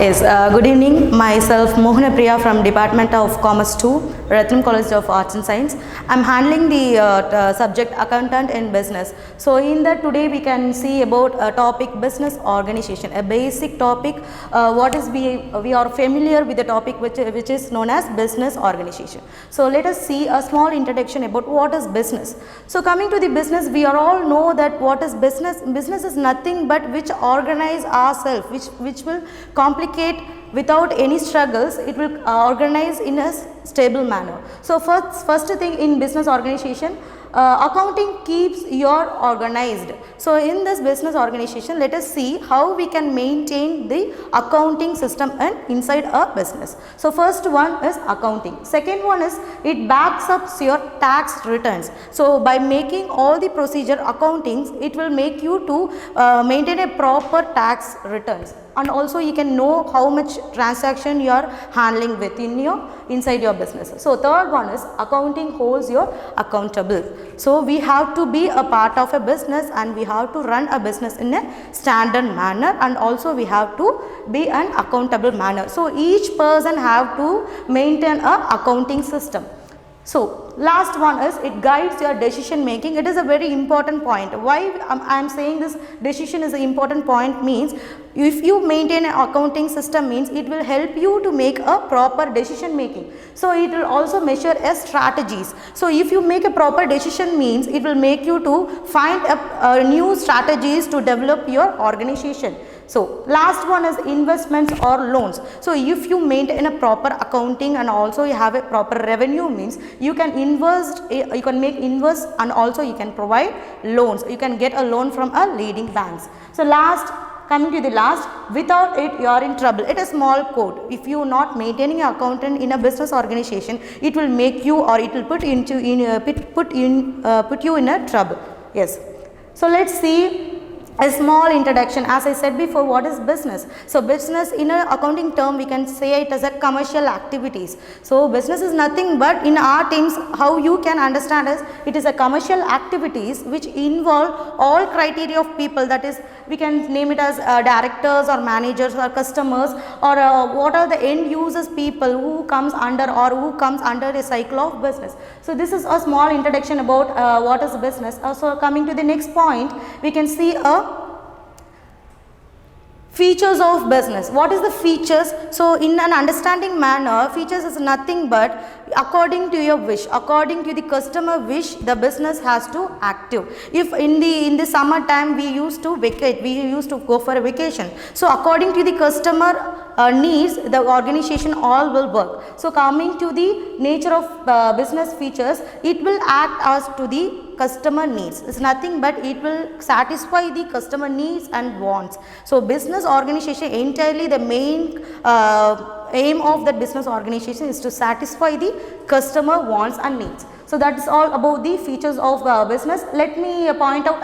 Yes, good evening. Myself Mohana Priya from Department of Commerce 2, Ratnam College of Arts and Science. I'm handling the subject accountant in business. So in that today we can see about a topic business organization, a basic topic. We are familiar with the topic which is known as business organization. So let us see a small introduction about what is business. So coming to the business, we are all know that what is business. Business is nothing but which organize ourselves, which will complicate without any struggles. It will organize in a stable manner. So first thing in business organization, accounting keeps your organized. So in this business organization, let us see how we can maintain the accounting system and inside a business. So first one is accounting. Second one is it backs up your tax returns. So by making all the procedure accountings, it will make you to maintain a proper tax returns. And also you can know how much transaction you are handling within inside your business. So third one is accounting holds you accountable. So we have to be a part of a business and we have to run a business in a standard manner, and also we have to be an accountable manner. So each person have to maintain a accounting system. So last one is it guides your decision making. It is a very important point. Why I am saying this decision is an important point means if you maintain an accounting system means it will help you to make a proper decision making. So it will also measure as strategies. So if you make a proper decision means it will make you to find new strategies to develop your organization. So last one is investments or loans. So if you maintain a proper accounting and also you have a proper revenue means you can invest, you can make invest, and also you can provide loans. You can get a loan from a leading banks. So coming to the last, without it you are in trouble. It is small quote. If you are not maintaining an accountant in a business organization, it will make you, or it will put you in a trouble. Yes. So let's see a small introduction. As I said before, what is business? So business in an accounting term we can say it as a commercial activities. So business is nothing but in our terms how you can understand is it is a commercial activities which involve all criteria of people, that is we can name it as directors or managers or customers, or what are the end users people who comes under a cycle of business. So this is a small introduction about what is business. So coming to the next point, we can see a features of business. What is the features? So in an understanding manner, features is nothing but according to your wish, according to the customer wish, the business has to active. If in the summer time we used to vacate, we used to go for a vacation. So according to the customer needs, the organization all will work. So coming to the nature of business features, it will act as to the customer needs. It's nothing but it will satisfy the customer needs and wants. So business organization entirely the main aim of the business organization is to satisfy the customer wants and needs. So that is all about the features of business. Let me point out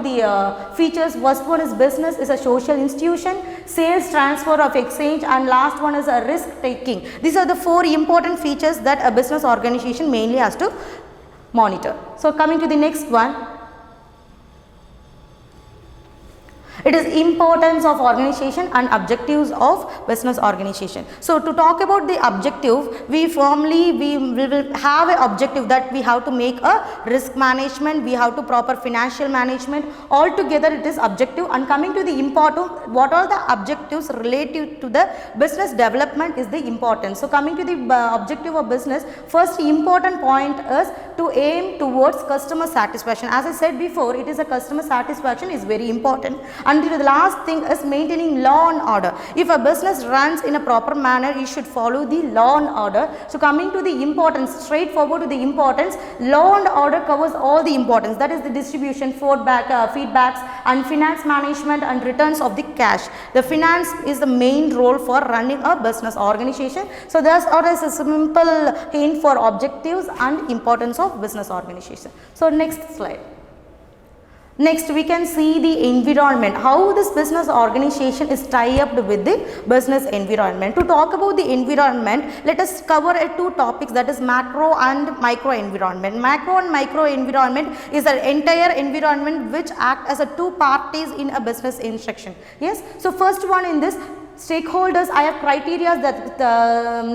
the features. First one is business is a social institution, sales transfer of exchange, and last one is a risk taking. These are the four important features that a business organization mainly has to monitor. So coming to the next one, it is importance of organization and objectives of business organization. So to talk about the objective, we will have an objective that we have to make a risk management, we have to proper financial management, altogether it is objective. And coming to the important, what are the objectives related to the business development is the importance. So coming to the objective of business, first important point is to aim towards customer satisfaction. As I said before, it is a customer satisfaction is very important. And the last thing is maintaining law and order. If a business runs in a proper manner, it should follow the law and order. So coming to the importance, straightforward to the importance, law and order covers all the importance, that is the distribution, feedbacks and finance management and returns of the cash. The finance is the main role for running a business organization. So thus is a simple hint for objectives and importance of business organization. So next slide. Next, we can see the environment, how this business organization is tied up with the business environment. To talk about the environment, let us cover two topics, that is macro and micro environment. Macro and micro environment is an entire environment which act as a two parties in a business instruction. Yes, so first one in this stakeholders, I have criteria that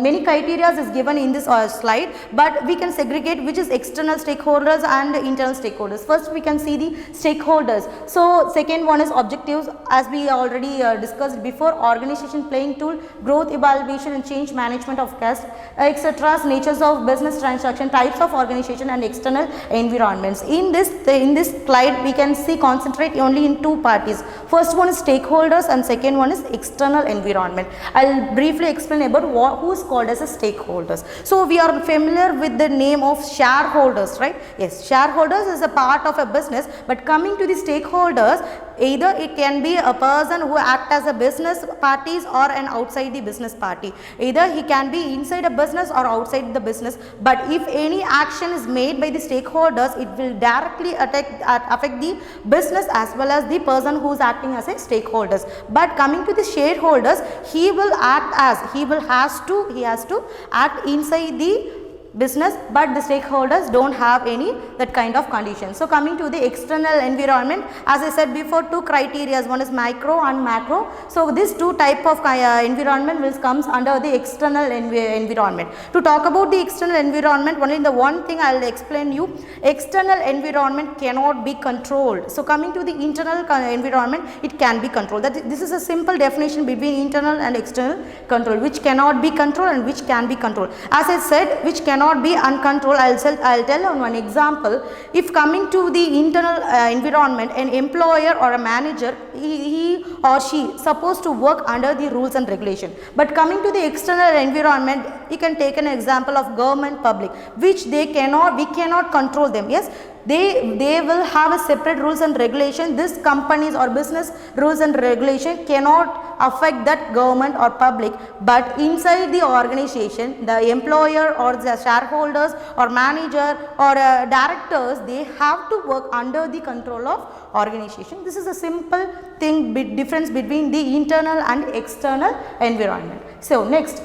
many criteria is given in this slide, but we can segregate which is external stakeholders and internal stakeholders. First we can see the stakeholders. So second one is objectives, as we already discussed before, organization playing tool, growth evaluation and change management of cost, etc. Natures of business transaction, types of organization and external environments. In this slide we can see concentrate only in two parties. First one is stakeholders and second one is external environment. I will briefly explain about who is called as a stakeholders. So we are familiar with the name of shareholders, right? Yes, shareholders is a part of a business, but coming to the stakeholders, either it can be a person who act as a business parties or an outside the business party. Either he can be inside a business or outside the business, but if any action is made by the stakeholders, it will directly affect the business as well as the person who is acting as a stakeholders. But coming to the shareholders, he will act as, he has to act inside the business, but the stakeholders don't have any that kind of condition. So coming to the external environment, as I said before, two criteria, one is micro and macro. So this two type of environment will comes under the external environment. To talk about the external environment, only the one thing I will explain you, external environment cannot be controlled. So coming to the internal environment, it can be controlled. That this is a simple definition between internal and external control, which cannot be controlled and which can be controlled. As I said, which cannot be uncontrolled, I'll tell on one example. If coming to the internal environment, an employer or a manager, he or she supposed to work under the rules and regulation. But coming to the external environment, you can take an example of government, public, which we cannot control them. Yes, they will have a separate rules and regulation. This companies or business rules and regulation cannot affect that government or public, but inside the organization, the employer or the shareholders or manager or directors, they have to work under the control of organization. This is a simple thing, difference between the internal and external environment. So next,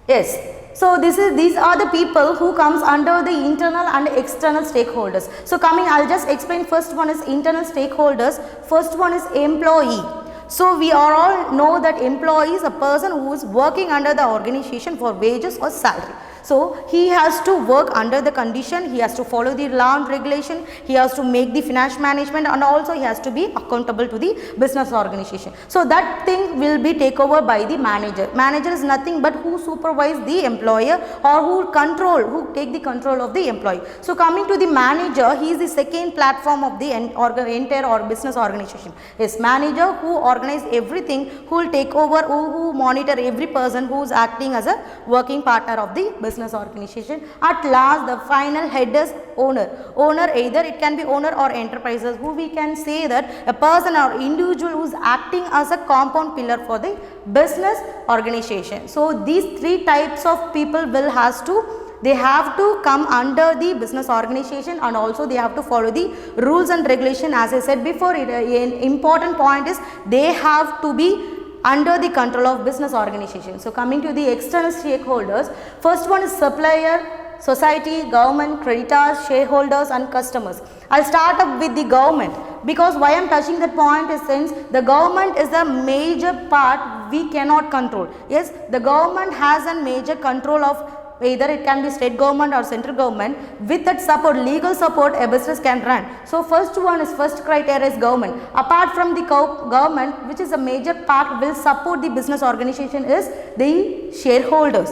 yes. So these are the people who comes under the internal and external stakeholders. So I'll just explain. First one is internal stakeholders. First one is employee. So we all know that employee is a person who is working under the organization for wages or salary. So he has to work under the condition, he has to follow the law and regulation, he has to make the finance management, and also he has to be accountable to the business organization. So that thing will be taken over by the manager. Manager is nothing but who supervise the employer or who take the control of the employee. So coming to the manager, he is the second platform of the entire business organization. Yes, manager who organize everything, who will take over, who monitor every person who is acting as a working partner of the business organization. At last, the final head is owner. Owner, either it can be owner or enterprises, who we can say that a person or individual who is acting as a compound pillar for the business organization. So these three types of people they have to come under the business organization, and also they have to follow the rules and regulation. As I said before, an important point is they have to be under the control of business organization. So coming to the external stakeholders, first one is supplier, society, government, creditors, shareholders and customers. I'll start up with the government, because why I'm touching that point is since the government is a major part we cannot control. Yes, the government has a major control of, either it can be state government or central government. With that support, legal support, a business can run. So first criteria is government. Apart from the government, which is a major part will support the business organization, is the shareholders.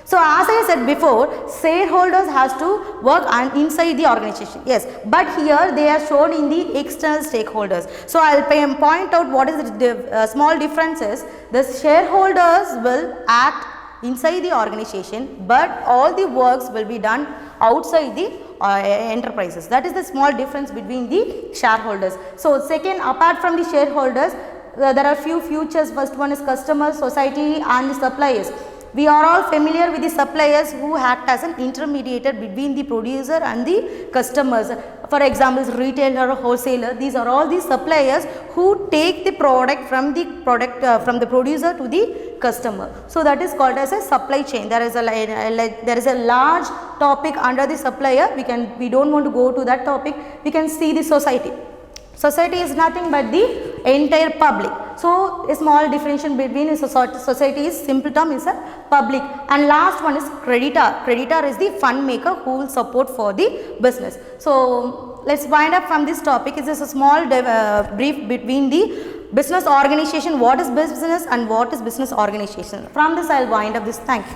So as I said before, shareholders has to work inside the organization. Yes, but here they are shown in the external stakeholders. So I'll point out what is the small differences. The shareholders will act inside the organization, but all the works will be done outside the enterprises. That is the small difference between the shareholders. So second, apart from the shareholders, there are few futures. First one is customers, society and the suppliers. We are all familiar with the suppliers who act as an intermediator between the producer and the customers. For example, retailer or wholesaler, these are all the suppliers who take the product from the producer to the customer. So that is called as a supply chain. There is a large topic under the supplier. We don't want to go to that topic. We can see the society. Society is nothing but the entire public. So a small differentiation between a society is simple term is a public, and last one is creditor. Creditor is the fund maker who will support for the business. So let's wind up from this topic. It is a small brief between the business organization, what is business and what is business organization. From this I will wind up this. Thank you.